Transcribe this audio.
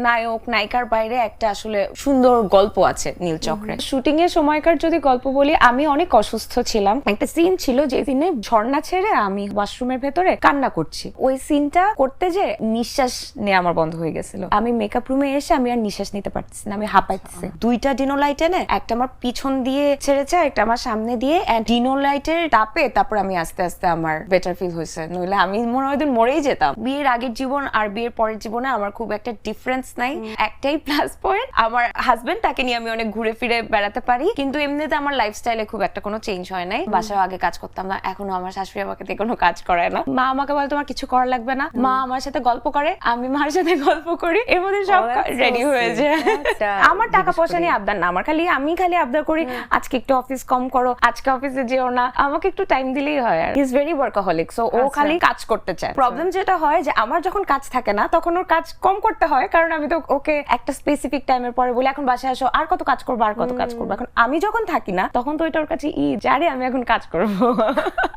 নায়ক নায়িকার বাইরে একটা আসলে সুন্দর গল্প আছে নীলচক্রে। শুটিং এর সময়কার যদি গল্প বলি, আমি অনেক অসুস্থ ছিলাম। একটা সিন ছিল যেদিনে ঝর্ণা ছেড়ে আমি ওয়াশরুমের ভেতরে কান্না করছি। ওই সিনটা করতে যে নিঃশ্বাস নেওয়া আমার বন্ধ হয়ে গেছিল। আমি মেকআপ রুমে এসে আমি আর নিঃশ্বাস নিতে পারতেছি না, আমি হাঁপাইতেছি। দুইটা ডিনোলাইট এনে একটা আমার পিছন দিয়ে ছেড়েছে, একটা আমার সামনে দিয়ে, ডিনোলাইটের তাপে তারপর আমি আস্তে আস্তে আমার বেটার ফিল হয়েছে। নইলে আমি মনে হয় মরেই যেতাম। বিয়ের আগের জীবন আর বিয়ের পরের জীবনে আমার খুব একটা ডিফারেন্স নাই। একটাই প্লাস পয়েন্ট, আমার হাজবেন্ড, তাকে নিয়ে আমি অনেক ঘুরে ফিরে বেড়াতে পারি, কিন্তু এমনিতে আমার লাইফস্টাইলে খুব একটা কোনো চেঞ্জ হয় নাই। বাসায় আগে কাজ করতাম না, এখনো আমার শাশুড়ি আমাকে দিয়ে কোনো কাজ করায় না। মা আমাকে বলে তোমার কিছু করা লাগবে না, মা আমার সাথে গল্প করে, আমি মার সাথে গল্প করি, এর মধ্যে সব রেডি হয়ে যায়। আমার টাকা পয়সা নিয়ে আবদার না, আমি খালি আবদার করি আজকে একটু অফিস কম করো, আজকে অফিসে যেও না, আমাকে একটু টাইম দিলেই হয়। আর he is very workaholic, so ও খালি কাজ করতে চায়। প্রবলেম যেটা হয় যে আমার যখন কাজ থাকে না তখন ওর কাজ কম করতে হয়, কারণ আমি তো ওকে একটা স্পেসিফিক টাইমের পরে বলি এখন বাসায় আসো, আর কত কাজ করবো আর কত কাজ করবো। এখন আমি যখন থাকি না তখন তো ওইটা ওর কাছে জারে আমি এখন কাজ করবো।